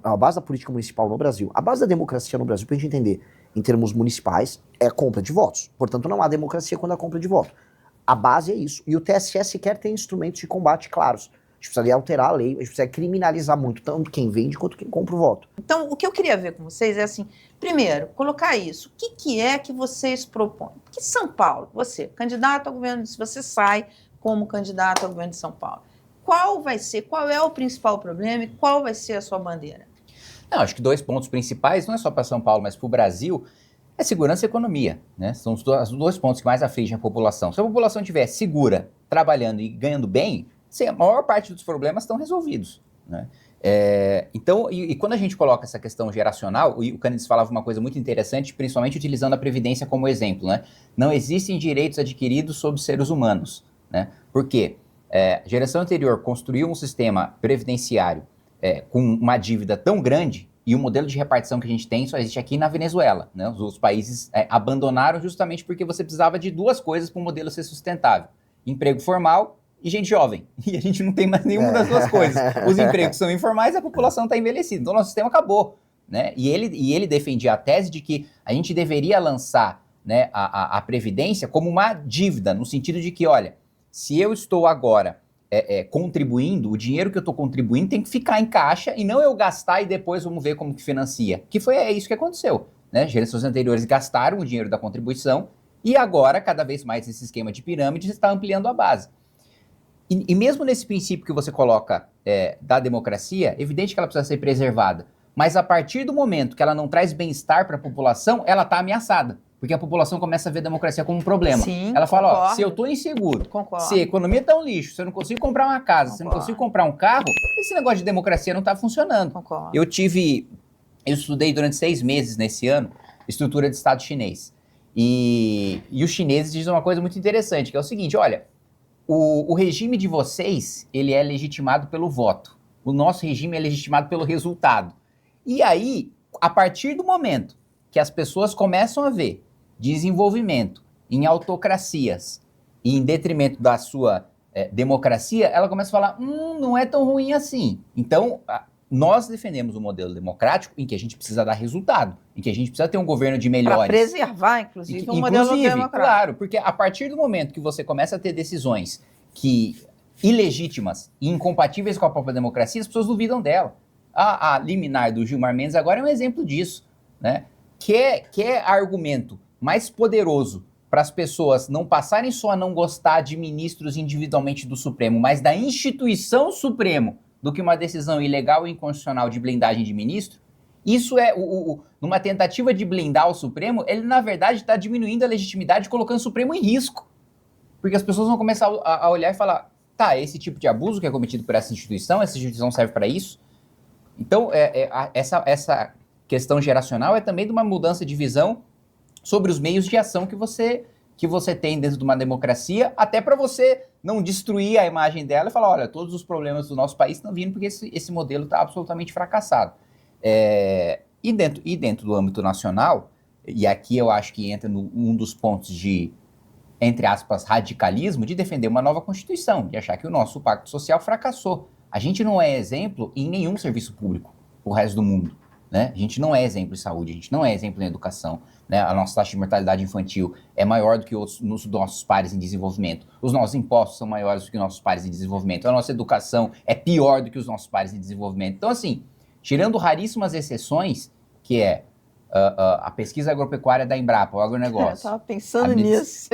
A base da política municipal no Brasil, a base da democracia no Brasil, pra gente entender, em termos municipais, é a compra de votos. Portanto, não há democracia quando há compra de voto. A base é isso. E o TSE sequer tem instrumentos de combate claros. A gente precisaria alterar a lei, a gente precisa criminalizar muito, tanto quem vende quanto quem compra o voto. Então, o que eu queria ver com vocês é assim, primeiro, colocar isso. O que é que vocês propõem? Porque São Paulo, você, candidato ao governo, se você sai como candidato ao governo de São Paulo, qual é o principal problema e qual vai ser a sua bandeira? Não, acho que 2 pontos principais, não é só para São Paulo, mas para o Brasil, é segurança e economia, né? São os 2 pontos que mais afligem a população. Se a população estiver segura, trabalhando e ganhando bem, a maior parte dos problemas estão resolvidos, né? Então, quando a gente coloca essa questão geracional, o Keynes falava uma coisa muito interessante, principalmente utilizando a Previdência como exemplo, né? Não existem direitos adquiridos sobre seres humanos, né? Por quê? A geração anterior construiu um sistema previdenciário com uma dívida tão grande, e o modelo de repartição que a gente tem só existe aqui na Venezuela, né? Os países abandonaram justamente porque você precisava de 2 coisas para o modelo ser sustentável: emprego formal e gente jovem. E a gente não tem mais nenhuma das 2 coisas. Os empregos são informais e a população está envelhecida. Então, o nosso sistema acabou, né? E ele defendia a tese de que a gente deveria lançar, né, a Previdência como uma dívida, no sentido de que, olha, se eu estou agora contribuindo, o dinheiro que eu estou contribuindo tem que ficar em caixa e não eu gastar e depois vamos ver como que financia. É isso que aconteceu, né? Gerações anteriores gastaram o dinheiro da contribuição e agora, cada vez mais, esse esquema de pirâmide está ampliando a base. E mesmo nesse princípio que você coloca da democracia, é evidente que ela precisa ser preservada, mas a partir do momento que ela não traz bem-estar para a população, ela está ameaçada. Porque a população começa a ver a democracia como um problema. Sim, ela fala, concordo. se eu estou inseguro, Concordo. se a economia está um lixo, se eu não consigo comprar uma casa, Concordo. se eu não consigo comprar um carro, esse negócio de democracia não está funcionando. Concordo. Eu estudei durante 6 meses nesse ano, estrutura de Estado chinês. E os chineses dizem uma coisa muito interessante, que é o seguinte, olha, o regime de vocês, ele é legitimado pelo voto. O nosso regime é legitimado pelo resultado. E aí, a partir do momento que as pessoas começam a ver desenvolvimento em autocracias e em detrimento da sua democracia, ela começa a falar, não é tão ruim assim. Então, nós defendemos um modelo democrático em que a gente precisa dar resultado, em que a gente precisa ter um governo de melhores. Para preservar, inclusive, um modelo democrático. Claro, porque a partir do momento que você começa a ter decisões ilegítimas e incompatíveis com a própria democracia, as pessoas duvidam dela. A liminar do Gilmar Mendes agora é um exemplo disso, né? Quer argumento mais poderoso para as pessoas não passarem só a não gostar de ministros individualmente do Supremo, mas da instituição Supremo, do que uma decisão ilegal e inconstitucional de blindagem de ministro? Isso numa tentativa de blindar o Supremo, ele na verdade está diminuindo a legitimidade, colocando o Supremo em risco. Porque as pessoas vão começar a olhar e falar, tá, esse tipo de abuso que é cometido por essa instituição serve para isso? Então, essa questão geracional é também de uma mudança de visão sobre os meios de ação que você tem dentro de uma democracia, até para você não destruir a imagem dela e falar, olha, todos os problemas do nosso país estão vindo porque esse modelo está absolutamente fracassado. E dentro do âmbito nacional, e aqui eu acho que entra um dos pontos de, entre aspas, radicalismo, de defender uma nova Constituição, de achar que o nosso pacto social fracassou. A gente não é exemplo em nenhum serviço público, o resto do mundo, né? A gente não é exemplo em saúde, a gente não é exemplo em educação, né? A nossa taxa de mortalidade infantil é maior do que os nossos pares em desenvolvimento. Os nossos impostos são maiores do que os nossos pares em desenvolvimento. A nossa educação é pior do que os nossos pares em desenvolvimento. Então, assim, tirando raríssimas exceções, que é a pesquisa agropecuária da Embrapa, o agronegócio. Eu estava pensando nisso.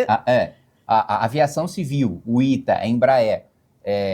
A aviação civil, o ITA, a Embraer,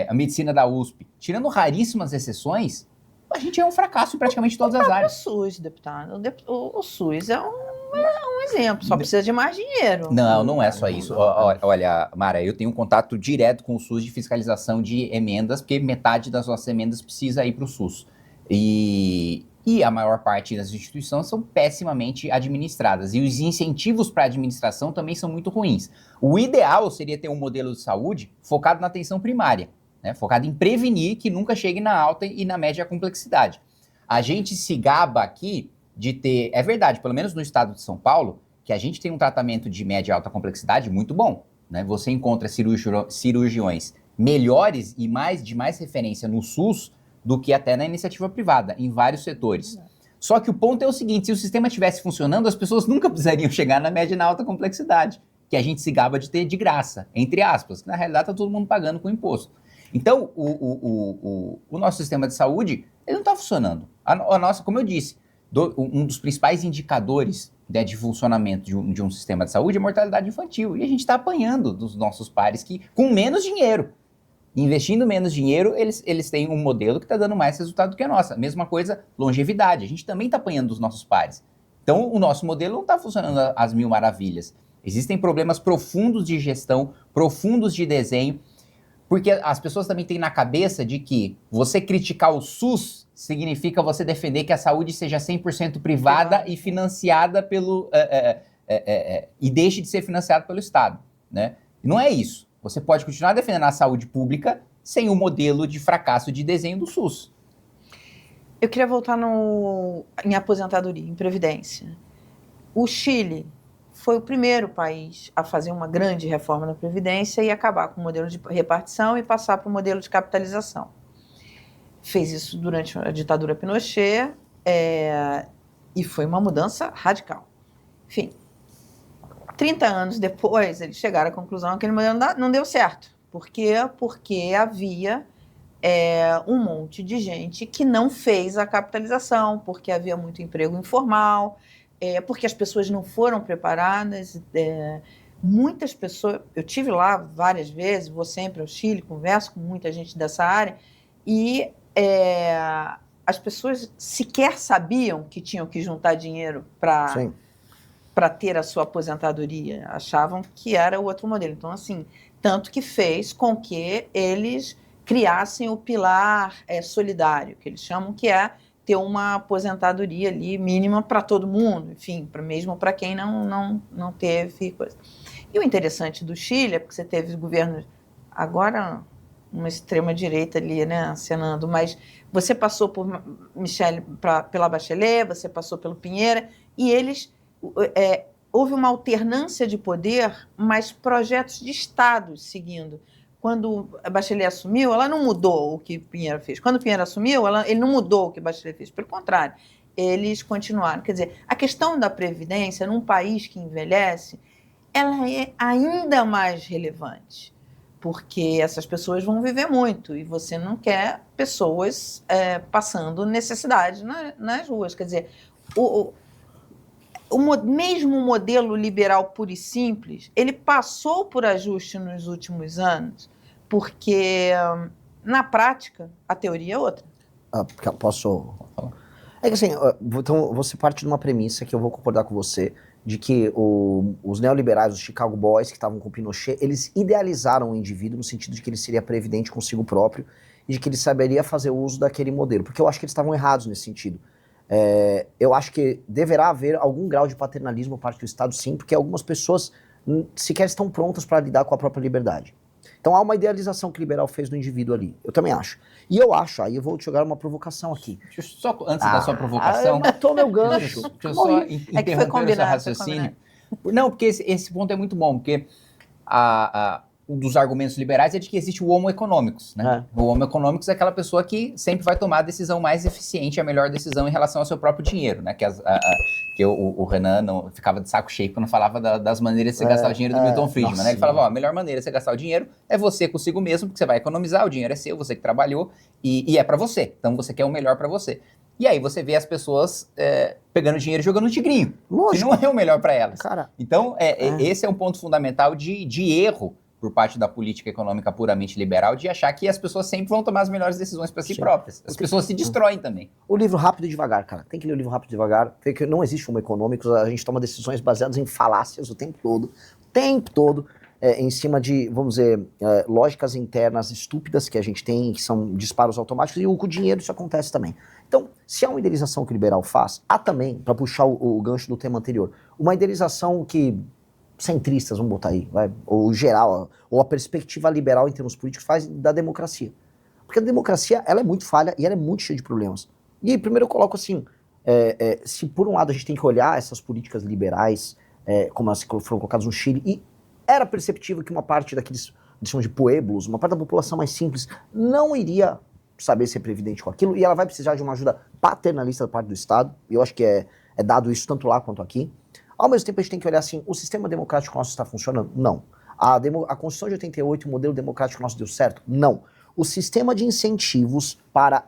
a medicina da USP. Tirando raríssimas exceções, a gente é um fracasso em praticamente todas as áreas. O SUS, deputado. O SUS é um exemplo, só precisa de mais dinheiro. Não é só isso. Olha, Mara, eu tenho um contato direto com o SUS de fiscalização de emendas, porque metade das nossas emendas precisa ir para o SUS. E a maior parte das instituições são pessimamente administradas. E os incentivos para a administração também são muito ruins. O ideal seria ter um modelo de saúde focado na atenção primária, né? Focado em prevenir que nunca chegue na alta e na média complexidade. A gente se gaba aqui de ter... É verdade, pelo menos no estado de São Paulo, que a gente tem um tratamento de média e alta complexidade muito bom, né? Você encontra cirurgiões melhores e de mais referência no SUS do que até na iniciativa privada, em vários setores. Só que o ponto é o seguinte, se o sistema estivesse funcionando, as pessoas nunca precisariam chegar na média e na alta complexidade, que a gente se gaba de ter de graça, entre aspas, que na realidade está todo mundo pagando com imposto. Então, o nosso sistema de saúde, ele não está funcionando. A nossa, como eu disse, um dos principais indicadores, né, de funcionamento de um sistema de saúde é a mortalidade infantil. E a gente está apanhando dos nossos pares que, com menos dinheiro, investindo menos dinheiro, eles têm um modelo que está dando mais resultado do que a nossa. Mesma coisa, longevidade. A gente também está apanhando dos nossos pares. Então, o nosso modelo não está funcionando às mil maravilhas. Existem problemas profundos de gestão, profundos de desenho, porque as pessoas também têm na cabeça de que você criticar o SUS significa você defender que a saúde seja 100% privada e financiada e deixe de ser financiada pelo Estado, né? E não é isso. Você pode continuar defendendo a saúde pública sem o modelo de fracasso de desenho do SUS. Eu queria voltar em aposentadoria, em previdência. O Chile foi o primeiro país a fazer uma grande reforma na Previdência e acabar com o modelo de repartição e passar para o modelo de capitalização. Fez isso durante a ditadura Pinochet e foi uma mudança radical. Enfim, 30 anos depois, eles chegaram à conclusão que aquele modelo não deu certo. Por quê? Porque havia um monte de gente que não fez a capitalização, porque havia muito emprego informal, porque as pessoas não foram preparadas. Muitas pessoas... Eu estive lá várias vezes, vou sempre ao Chile, converso com muita gente dessa área, e as pessoas sequer sabiam que tinham que juntar dinheiro para ter a sua aposentadoria. Achavam que era o outro modelo. Então, assim, tanto que fez com que eles criassem o pilar solidário, que eles chamam, que é ter uma aposentadoria ali mínima para todo mundo, enfim, mesmo para quem não teve coisa. E o interessante do Chile é porque você teve governos, agora uma extrema-direita ali, né, acenando, mas você passou por pela Bachelet, você passou pelo Pinheira, e eles... houve uma alternância de poder, mas projetos de estados seguindo. Quando a Bachelet assumiu, ela não mudou o que Pinheiro fez. Quando o Pinheiro assumiu, ele não mudou o que a Bachelet fez. Pelo contrário, eles continuaram. Quer dizer, a questão da previdência, num país que envelhece, ela é ainda mais relevante, porque essas pessoas vão viver muito e você não quer pessoas passando necessidade nas ruas. Quer dizer, mesmo o modelo liberal puro e simples, ele passou por ajuste nos últimos anos, porque, na prática, a teoria é outra. Posso falar? É que assim, então você parte de uma premissa que eu vou concordar com você, de que os neoliberais, os Chicago Boys, que estavam com o Pinochet, eles idealizaram o indivíduo no sentido de que ele seria previdente consigo próprio e de que ele saberia fazer uso daquele modelo, porque eu acho que eles estavam errados nesse sentido. Eu acho que deverá haver algum grau de paternalismo por parte do Estado, sim, porque algumas pessoas sequer estão prontas para lidar com a própria liberdade. Então há uma idealização que o liberal fez do indivíduo ali. Eu também acho. E eu acho, aí eu vou te jogar uma provocação aqui. Deixa eu só, antes da sua provocação... Matou meu gancho. Deixa eu só interromper o seu raciocínio. Não, porque esse ponto é muito bom, porque um dos argumentos liberais é de que existe o homo economicus, né? O homo economicus é aquela pessoa que sempre vai tomar a decisão mais eficiente, a melhor decisão em relação ao seu próprio dinheiro, né? Que o Renan ficava de saco cheio quando falava das maneiras de você gastar o dinheiro do Milton Friedman, né? Ele falava, a melhor maneira de você gastar o dinheiro é você consigo mesmo, porque você vai economizar, o dinheiro é seu, você que trabalhou, e é pra você. Então você quer o melhor pra você. E aí você vê as pessoas pegando dinheiro e jogando no tigrinho, Lógico. que não é o melhor pra elas. Cara, então, esse é um ponto fundamental de erro por parte da política econômica puramente liberal, de achar que as pessoas sempre vão tomar as melhores decisões para si próprias. As pessoas se destroem também. O livro Rápido e Devagar, cara. Tem que ler o livro Rápido e Devagar, porque não existe um econômico, a gente toma decisões baseadas em falácias o tempo todo, em cima de, vamos dizer, lógicas internas estúpidas que a gente tem, que são disparos automáticos, e com o dinheiro isso acontece também. Então, se há uma idealização que o liberal faz, há também, para puxar o gancho do tema anterior, uma idealização que centristas, vamos botar aí, ou geral, ou a perspectiva liberal em termos políticos faz da democracia. Porque a democracia, ela é muito falha e ela é muito cheia de problemas. E primeiro eu coloco assim, se por um lado a gente tem que olhar essas políticas liberais, como as que foram colocadas no Chile, e era perceptível que uma parte daqueles, eles chamam de pueblos, uma parte da população mais simples, não iria saber ser previdente com aquilo, e ela vai precisar de uma ajuda paternalista da parte do Estado, e eu acho que é dado isso tanto lá quanto aqui. Ao mesmo tempo, a gente tem que olhar assim, o sistema democrático nosso está funcionando? Não. A Constituição de 88, o modelo democrático nosso deu certo? Não. O sistema de incentivos para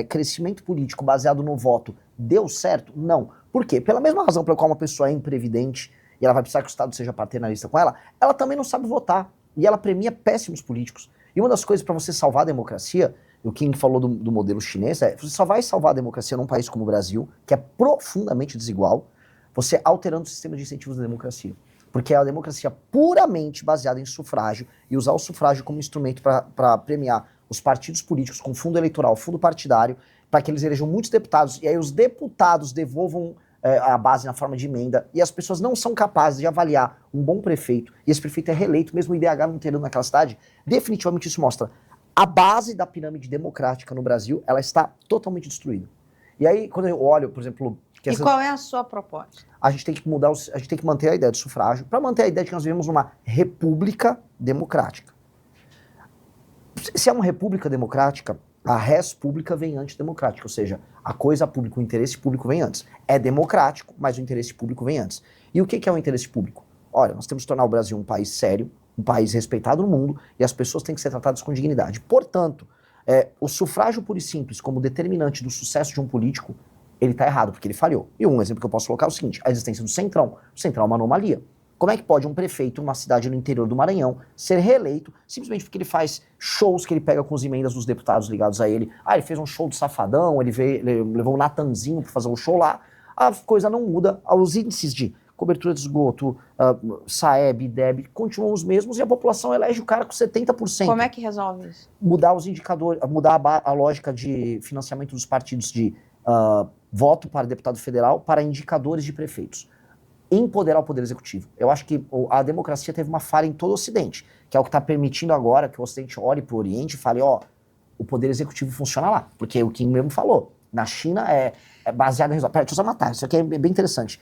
crescimento político baseado no voto deu certo? Não. Por quê? Pela mesma razão pela qual uma pessoa é imprevidente e ela vai precisar que o Estado seja paternalista com ela também não sabe votar. E ela premia péssimos políticos. E uma das coisas para você salvar a democracia, o King falou do modelo chinês, você só vai salvar a democracia num país como o Brasil, que é profundamente desigual, você alterando o sistema de incentivos da democracia. Porque é a democracia puramente baseada em sufrágio e usar o sufrágio como instrumento para premiar os partidos políticos com fundo eleitoral, fundo partidário, para que eles elejam muitos deputados e aí os deputados devolvam a base na forma de emenda e as pessoas não são capazes de avaliar um bom prefeito e esse prefeito é reeleito, mesmo o IDH não tendo naquela cidade, definitivamente isso mostra a base da pirâmide democrática no Brasil, ela está totalmente destruída. E aí, quando eu olho, por exemplo... E qual é a sua proposta? A gente tem que a gente tem que manter a ideia do sufrágio para manter a ideia de que nós vivemos numa república democrática. Se é uma república democrática, a res pública vem antes democrática, ou seja, a coisa pública, o interesse público vem antes. É democrático, mas o interesse público vem antes. E o que é o interesse público? Olha, nós temos que tornar o Brasil um país sério, um país respeitado no mundo, e as pessoas têm que ser tratadas com dignidade. Portanto, o sufrágio puro e simples como determinante do sucesso de um político, ele está errado, porque ele falhou. E um exemplo que eu posso colocar é o seguinte, a existência do Centrão. O Centrão é uma anomalia. Como é que pode um prefeito numa cidade no interior do Maranhão ser reeleito simplesmente porque ele faz shows que ele pega com as emendas dos deputados ligados a ele? Ah, ele fez um show do Safadão, ele levou o Natanzinho para fazer um show lá. A coisa não muda. Os índices de cobertura de esgoto, Saeb, IDEB, continuam os mesmos e a população elege o cara com 70%. Como é que resolve isso? Mudar os indicadores, mudar a lógica de financiamento dos partidos de voto para deputado federal para indicadores de prefeitos. Empoderar o Poder Executivo. Eu acho que a democracia teve uma falha em todo o Ocidente, que é o que está permitindo agora que o Ocidente olhe para o Oriente e fale, o Poder Executivo funciona lá. Porque o Kim mesmo falou, na China é baseado em resultados. Peraí, deixa eu só matar, isso aqui é bem interessante.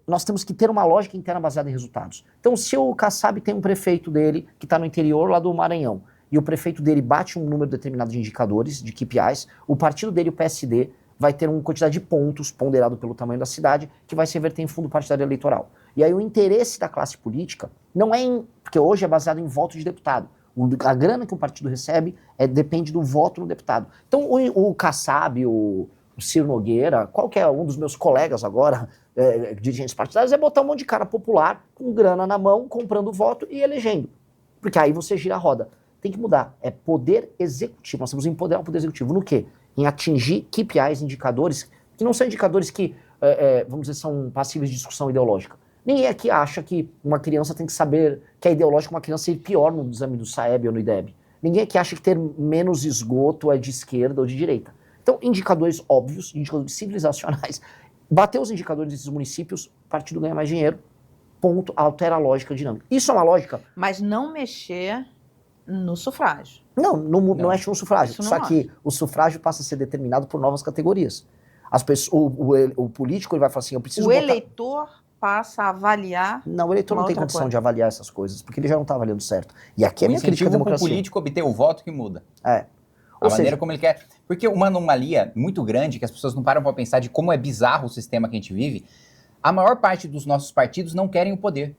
Nós temos que ter uma lógica interna baseada em resultados. Então, se o Kassab tem um prefeito dele que está no interior lá do Maranhão, e o prefeito dele bate um número determinado de indicadores, de KPIs, o partido dele, o PSD, vai ter uma quantidade de pontos ponderado pelo tamanho da cidade que vai se reverter em fundo partidário eleitoral. E aí o interesse da classe política não é porque hoje é baseado em voto de deputado. A grana que o partido recebe depende do voto no deputado. Então o Kassab, o Ciro Nogueira, qualquer um dos meus colegas agora, dirigentes partidários, é botar um monte de cara popular com grana na mão, comprando voto e elegendo. Porque aí você gira a roda. Tem que mudar. É poder executivo. Nós temos que empoderar o poder executivo. No quê? Em atingir KPIs, indicadores, que não são indicadores que, vamos dizer, são passíveis de discussão ideológica. Ninguém aqui acha que uma criança tem que saber que é ideológico uma criança ir pior no exame do Saeb ou no IDEB. Ninguém aqui acha que ter menos esgoto é de esquerda ou de direita. Então, indicadores óbvios, indicadores civilizacionais. Bater os indicadores desses municípios, o partido ganha mais dinheiro, ponto, altera a lógica dinâmica. Isso é uma lógica... Mas não mexer no sufrágio. Não é no sufrágio. Só que o sufrágio passa a ser determinado por novas categorias. As pessoas, o político ele vai falar assim, eu preciso eleitor passa a avaliar... Não, o eleitor não tem condição de avaliar essas coisas, porque ele já não está avaliando certo. E aqui é minha crítica à democracia. O político obter o voto que muda. A maneira como ele quer. Porque uma anomalia muito grande, que as pessoas não param para pensar de como é bizarro o sistema que a gente vive, a maior parte dos nossos partidos não querem o poder.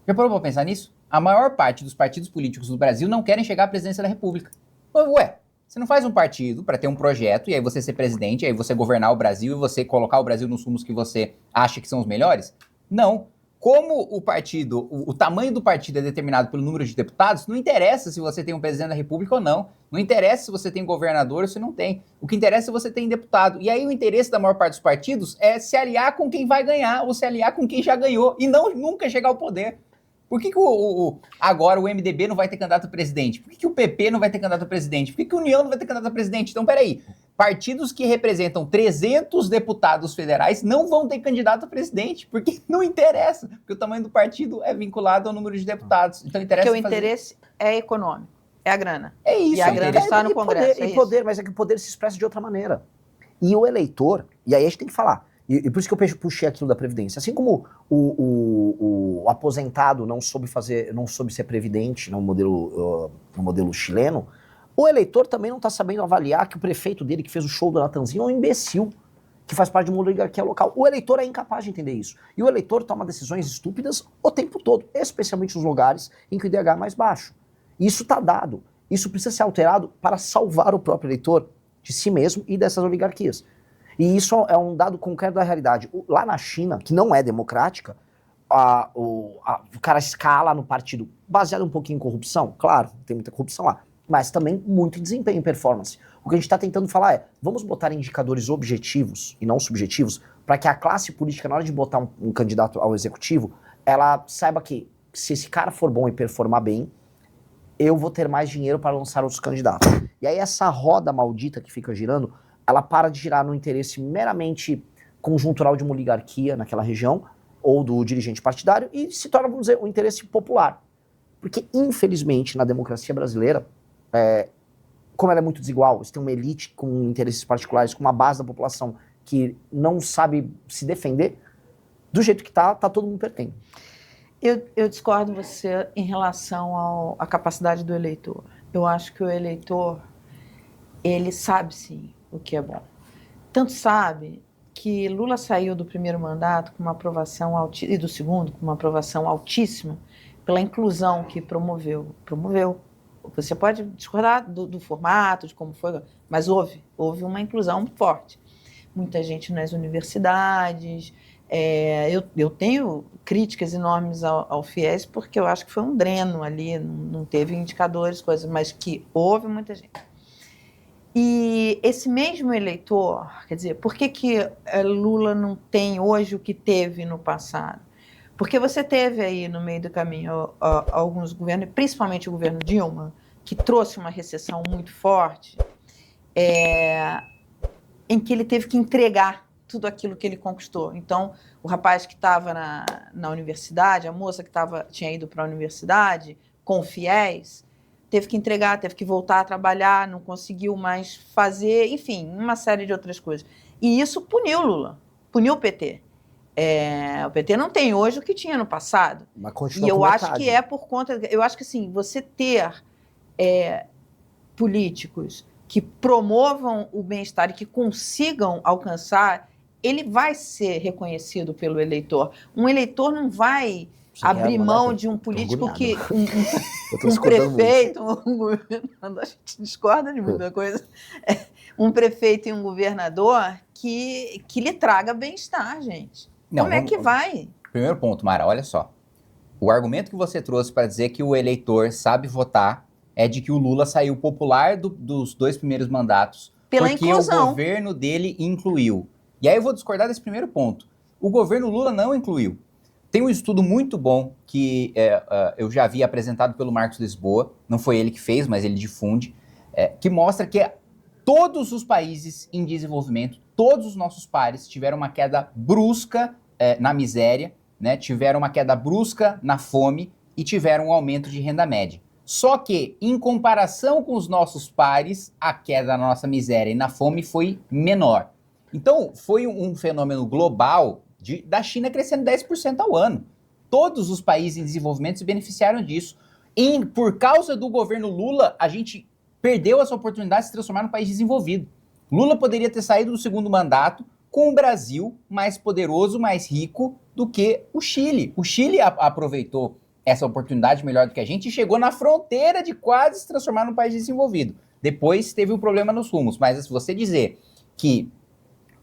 Já parou para pensar nisso? A maior parte dos partidos políticos do Brasil não querem chegar à presidência da República. Ué, você não faz um partido para ter um projeto e aí você ser presidente, e aí você governar o Brasil e você colocar o Brasil nos rumos que você acha que são os melhores? Não. Como o partido, o tamanho do partido é determinado pelo número de deputados, não interessa se você tem um presidente da República ou não. Não interessa se você tem governador ou se não tem. O que interessa é se você tem deputado. E aí o interesse da maior parte dos partidos é se aliar com quem vai ganhar ou se aliar com quem já ganhou e não nunca chegar ao poder. Por que agora o MDB não vai ter candidato a presidente? Por que o PP não vai ter candidato a presidente? Por que a União não vai ter candidato a presidente? Então, peraí. Partidos que representam 300 deputados federais não vão ter candidato a presidente, porque não interessa, porque o tamanho do partido é vinculado ao número de deputados. Então interessa porque o interesse é econômico, é a grana. É isso. E a grana está no Congresso. Mas é que o poder se expressa de outra maneira. E o eleitor, e aí a gente tem que falar, e por isso que eu puxei aquilo da Previdência, assim como o aposentado não soube ser previdente no modelo chileno, O eleitor também não está sabendo avaliar que o prefeito dele, que fez o show do Natanzinho, é um imbecil, que faz parte de uma oligarquia local. O eleitor é incapaz de entender isso. E o eleitor toma decisões estúpidas o tempo todo, especialmente nos lugares em que o IDH é mais baixo. Isso está dado. Isso precisa ser alterado para salvar o próprio eleitor de si mesmo e dessas oligarquias. E isso é um dado concreto da realidade. Lá na China, que não é democrática, o cara escala no partido baseado um pouquinho em corrupção. Claro, tem muita corrupção lá. Mas também muito em desempenho e performance. O que a gente está tentando falar é, vamos botar indicadores objetivos e não subjetivos para que a classe política, na hora de botar um candidato ao executivo, ela saiba que se esse cara for bom e performar bem, eu vou ter mais dinheiro para lançar outros candidatos. E aí essa roda maldita que fica girando, ela para de girar no interesse meramente conjuntural de uma oligarquia naquela região, ou do dirigente partidário, e se torna, vamos dizer, um interesse popular. Porque, infelizmente, na democracia brasileira, como ela é muito desigual, você tem uma elite com interesses particulares, com uma base da população que não sabe se defender, do jeito que tá todo mundo perdendo. Eu discordo de você em relação à capacidade do eleitor. Eu acho que o eleitor, ele sabe sim o que é bom. Tanto sabe que Lula saiu do primeiro mandato com uma aprovação altíssima, e do segundo com uma aprovação altíssima, pela inclusão que promoveu. Você pode discordar do formato, de como foi, mas houve uma inclusão forte. Muita gente nas universidades. Eu tenho críticas enormes ao FIES, porque eu acho que foi um dreno ali, não teve indicadores, coisas, mas que houve muita gente. E esse mesmo eleitor, quer dizer, por que Lula não tem hoje o que teve no passado? Porque você teve aí no meio do caminho alguns governos, principalmente o governo Dilma, que trouxe uma recessão muito forte, em que ele teve que entregar tudo aquilo que ele conquistou. Então, o rapaz que estava na universidade, a moça que tinha ido para a universidade, com o FIES, teve que entregar, teve que voltar a trabalhar, não conseguiu mais fazer, enfim, uma série de outras coisas. E isso puniu Lula, puniu o PT. O PT não tem hoje o que tinha no passado. Mas continua e eu com acho metade. que é por conta... Eu acho que, assim, você ter políticos que promovam o bem-estar e que consigam alcançar, ele vai ser reconhecido pelo eleitor. Um eleitor não vai abrir mão de um político que... Um prefeito, um governador, a gente discorda de muita coisa, um prefeito e um governador que lhe traga bem-estar, gente. Como é que vai? Primeiro ponto, Mara, olha só. O argumento que você trouxe para dizer que o eleitor sabe votar é de que o Lula saiu popular dos 2 primeiros mandatos pela porque inclusão. O governo dele incluiu. E aí eu vou discordar desse primeiro ponto. O governo Lula não incluiu. Tem um estudo muito bom que eu já vi apresentado pelo Marcos Lisboa, não foi ele que fez, mas ele difunde, que mostra que todos os países em desenvolvimento, todos os nossos pares tiveram uma queda brusca na miséria, né? Tiveram uma queda brusca na fome e tiveram um aumento de renda média. Só que, em comparação com os nossos pares, a queda na nossa miséria e na fome foi menor. Então, foi um fenômeno global da China crescendo 10% ao ano. Todos os países em desenvolvimento se beneficiaram disso. E, por causa do governo Lula, a gente perdeu essa oportunidade de se transformar num país desenvolvido. Lula poderia ter saído do segundo mandato com o Brasil mais poderoso, mais rico do que o Chile. O Chile aproveitou essa oportunidade melhor do que a gente e chegou na fronteira de quase se transformar num país desenvolvido. Depois teve um problema nos rumos. Mas se você dizer que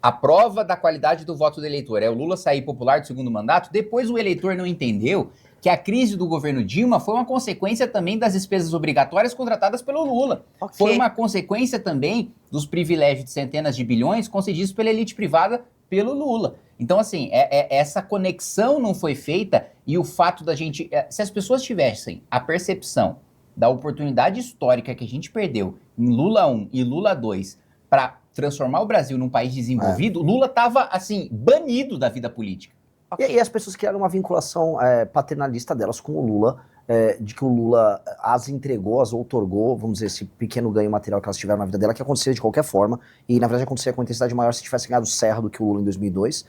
a prova da qualidade do voto do eleitor é o Lula sair popular do segundo mandato, depois o eleitor não entendeu que a crise do governo Dilma foi uma consequência também das despesas obrigatórias contratadas pelo Lula. Okay. Foi uma consequência também dos privilégios de centenas de bilhões concedidos pela elite privada pelo Lula. Então, assim, essa conexão não foi feita e o fato da gente... se as pessoas tivessem a percepção da oportunidade histórica que a gente perdeu em Lula 1 e Lula 2 para transformar o Brasil num país desenvolvido, Lula estava, assim, banido da vida política. Okay. E as pessoas criaram uma vinculação paternalista delas com o Lula, de que o Lula as entregou, as outorgou, vamos dizer, esse pequeno ganho material que elas tiveram na vida dela, que acontecia de qualquer forma, e na verdade acontecia com intensidade maior se tivesse ganhado Serra do que o Lula em 2002.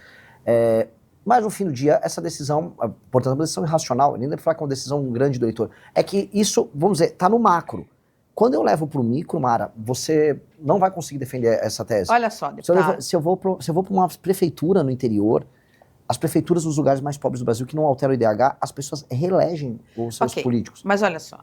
Mas no fim do dia, essa decisão, portanto, é uma decisão irracional, nem deve falar que é uma decisão grande do eleitor, é que isso, vamos dizer, está no macro. Quando eu levo pro micro, Mara, você não vai conseguir defender essa tese. Olha só, Se eu, deputado. levo, se eu vou para uma prefeitura no interior, as prefeituras dos lugares mais pobres do Brasil, que não alteram o IDH, as pessoas reelegem os seus Ok. políticos. Mas olha só,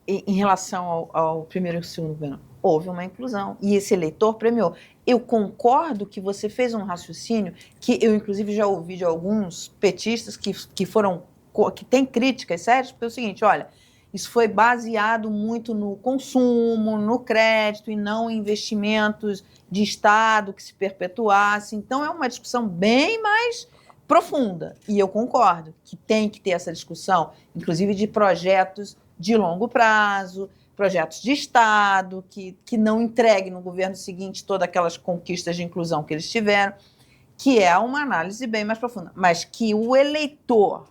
em relação ao primeiro e segundo governo, houve uma inclusão e esse eleitor premiou. Eu concordo que você fez um raciocínio que eu, inclusive, já ouvi de alguns petistas que têm críticas sérias, porque é o seguinte, olha, isso foi baseado muito no consumo, no crédito e não em investimentos de Estado que se perpetuassem. Então, é uma discussão bem mais profunda. E eu concordo que tem que ter essa discussão, inclusive de projetos de longo prazo, projetos de Estado, que não entreguem no governo seguinte todas aquelas conquistas de inclusão que eles tiveram, que é uma análise bem mais profunda. Mas que o eleitor,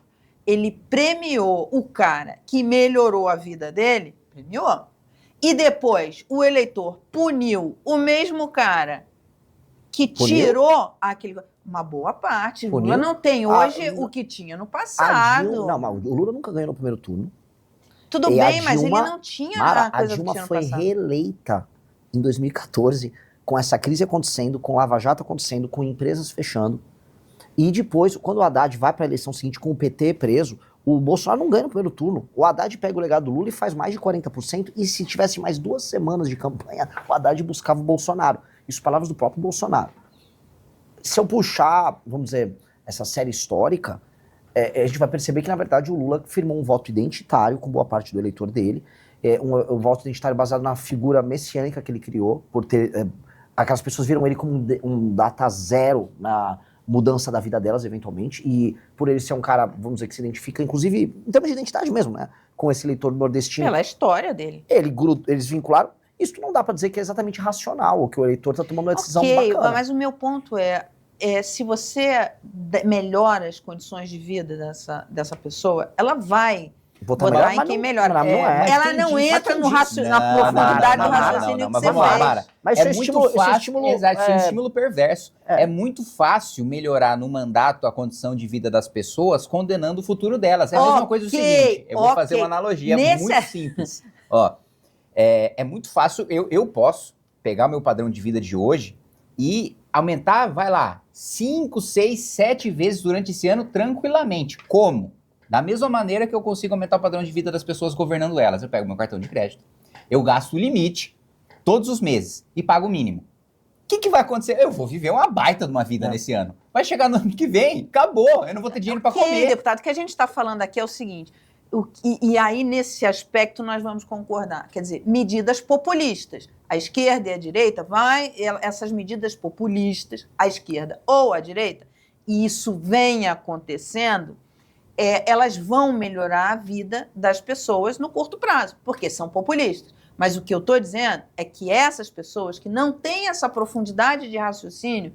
ele premiou o cara que melhorou a vida dele, premiou. E depois o eleitor puniu o mesmo cara que tirou aquele... Uma boa parte. Puniu? Lula não tem hoje o que tinha no passado. Não, mas o Lula nunca ganhou no primeiro turno. Tudo E a bem, mas ele Dilma- não tinha Mara, a a coisa Dilma que tinha no foi passado. reeleita em 2014, com essa crise acontecendo, com Lava Jato acontecendo, com empresas fechando. E depois, quando o Haddad vai para a eleição seguinte com o PT preso, o Bolsonaro não ganha no primeiro turno. O Haddad pega o legado do Lula e faz mais de 40%, e se tivesse mais 2 semanas de campanha, o Haddad buscava o Bolsonaro. Isso palavras do próprio Bolsonaro. Se eu puxar, vamos dizer, essa série histórica, a gente vai perceber que, na verdade, o Lula firmou um voto identitário com boa parte do eleitor dele, um voto identitário baseado na figura messiânica que ele criou, por ter... aquelas pessoas viram ele como um data zero na mudança da vida delas, eventualmente, e por ele ser um cara, vamos dizer, que se identifica, inclusive, em termos de identidade mesmo, né, com esse eleitor nordestino. Pela história dele. Eles vincularam. Isso não dá pra dizer que é exatamente racional, ou que o eleitor tá tomando uma decisão Ok, bacana. mas o meu ponto é se você melhora as condições de vida dessa pessoa, ela vai Votar votar melhor, em mas quem não- melhora. mas não é. mas Ela quem não disse- entra mas no quem disse? na profundidade do raciocínio mas que você vamos lá, fez. Mara. Mas É isso é muito estímulo, isso é fácil, estímulo, exato, isso é um estímulo perverso. É. É muito fácil melhorar no mandato a condição de vida das pessoas, condenando o futuro delas. É a mesma coisa do seguinte, eu vou fazer uma analogia muito simples. Ó, é muito fácil, eu posso pegar o meu padrão de vida de hoje e aumentar, vai lá, 5, 6, 7 vezes durante esse ano tranquilamente. Como? Da mesma maneira que eu consigo aumentar o padrão de vida das pessoas governando elas. Eu pego meu cartão de crédito, eu gasto o limite todos os meses e pago o mínimo. O que vai acontecer? Eu vou viver uma baita de uma vida nesse ano. Vai chegar no ano que vem, acabou, eu não vou ter dinheiro para comer. Deputado, o que a gente está falando aqui é o seguinte, e aí nesse aspecto nós vamos concordar, quer dizer, medidas populistas. A esquerda e a direita, essas medidas populistas, a esquerda ou a direita, e isso vem acontecendo, elas vão melhorar a vida das pessoas no curto prazo, porque são populistas. Mas o que eu estou dizendo é que essas pessoas que não têm essa profundidade de raciocínio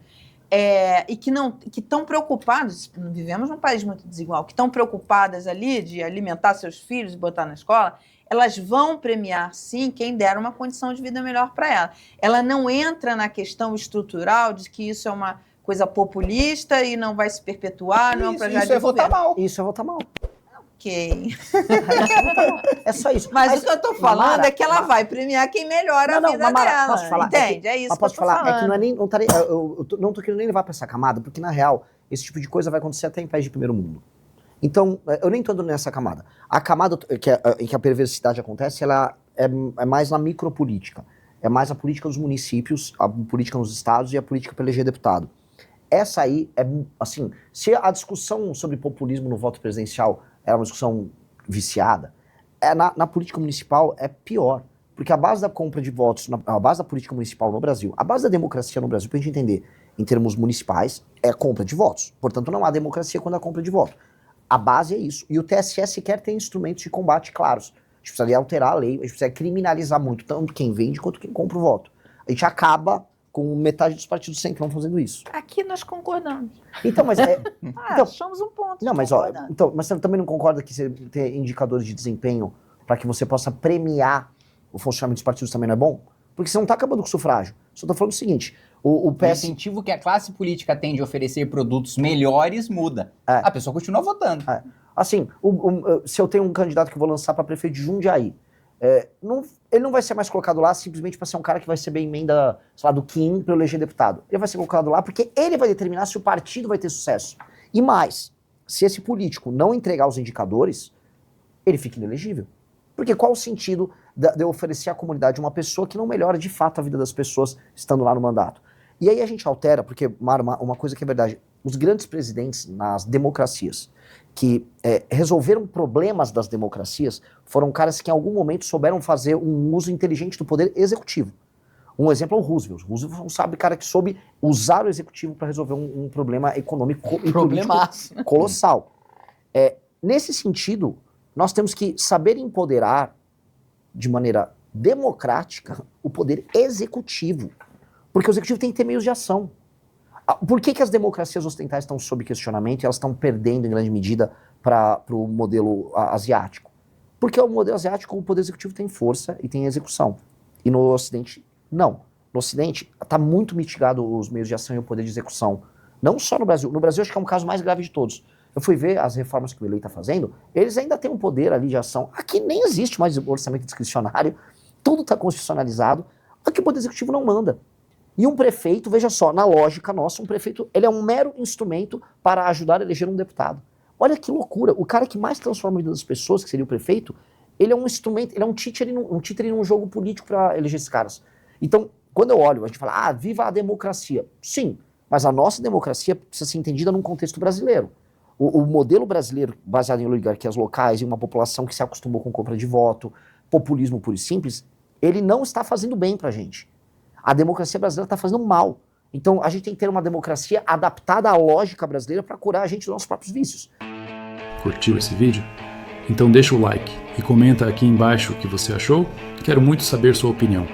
e que estão preocupadas, vivemos num país muito desigual, que estão preocupadas ali de alimentar seus filhos e botar na escola, elas vão premiar, sim, quem der uma condição de vida melhor para ela. Ela não entra na questão estrutural de que isso é uma coisa populista e não vai se perpetuar, não é um projeto Isso é de votar governo. mal. Isso é votar mal. Ok. É só isso. Mas o que eu estou falando Mara, é que ela vai premiar quem melhora Não, a vida mas, Mara, dela. posso falar? Entende? É isso Mas que eu posso estou falar, falando. é que não é nem. Não tô querendo nem levar pra essa camada, porque na real, esse tipo de coisa vai acontecer até em países de primeiro mundo. Então, eu nem tô indo nessa camada. A camada em que a perversidade acontece, ela é mais na micropolítica. É mais a política dos municípios, a política nos estados e a política para eleger deputado. Essa aí é, assim, se a discussão sobre populismo no voto presidencial é uma discussão viciada, na política municipal é pior. Porque a base da compra de votos, a base da política municipal no Brasil, a base da democracia no Brasil, pra gente entender, em termos municipais, é a compra de votos. Portanto, não há democracia quando há compra de voto. A base é isso. E o TSE sequer tem instrumentos de combate claros. A gente precisaria alterar a lei, a gente precisa criminalizar muito, tanto quem vende quanto quem compra o voto. A gente acaba com metade dos partidos centrão fazendo isso. Aqui nós concordamos. Então, mas Achamos um ponto. não, mas mas você também não concorda que você ter indicadores de desempenho para que você possa premiar o funcionamento dos partidos também não é bom? Porque você não está acabando com o sufrágio. Só estou falando o seguinte, o O PS... incentivo que a classe política tem de oferecer produtos melhores muda. É. A pessoa continua votando. Assim, se eu tenho um candidato que eu vou lançar para prefeito de Jundiaí, Ele não vai ser mais colocado lá simplesmente para ser um cara que vai receber emenda, sei lá, do Kim para eleger deputado. Ele vai ser colocado lá porque ele vai determinar se o partido vai ter sucesso. E mais, se esse político não entregar os indicadores, ele fica inelegível. Porque qual o sentido de eu oferecer à comunidade uma pessoa que não melhora de fato a vida das pessoas estando lá no mandato? E aí a gente altera, porque, Mário, uma coisa que é verdade, os grandes presidentes nas democracias que resolveram problemas das democracias foram caras que em algum momento souberam fazer um uso inteligente do poder executivo. Um exemplo é o Roosevelt. Roosevelt é um cara que soube usar o executivo para resolver um problema econômico e político colossal. Nesse sentido, nós temos que saber empoderar de maneira democrática o poder executivo. Porque o executivo tem que ter meios de ação. Por que as democracias ocidentais estão sob questionamento e elas estão perdendo em grande medida para o modelo asiático? Porque o modelo asiático, o poder executivo tem força e tem execução. E no Ocidente, não. No Ocidente, está muito mitigado os meios de ação e o poder de execução. Não só no Brasil. No Brasil, acho que é um caso mais grave de todos. Eu fui ver as reformas que o Milei está fazendo, eles ainda têm um poder ali de ação. Aqui nem existe mais orçamento discricionário, tudo está constitucionalizado. Aqui o poder executivo não manda. E um prefeito, veja só, na lógica nossa, um prefeito, ele é um mero instrumento para ajudar a eleger um deputado. Olha que loucura, o cara que mais transforma a vida das pessoas, que seria o prefeito, ele é um instrumento, ele é um títere num jogo político para eleger esses caras. Então, quando eu olho, a gente fala, viva a democracia. Sim, mas a nossa democracia precisa ser entendida num contexto brasileiro. O modelo brasileiro, baseado em oligarquias locais, em uma população que se acostumou com compra de voto, populismo puro e simples, ele não está fazendo bem pra gente. A democracia brasileira está fazendo mal. Então a gente tem que ter uma democracia adaptada à lógica brasileira para curar a gente dos nossos próprios vícios. Curtiu esse vídeo? Então deixa o like e comenta aqui embaixo o que você achou. Quero muito saber sua opinião.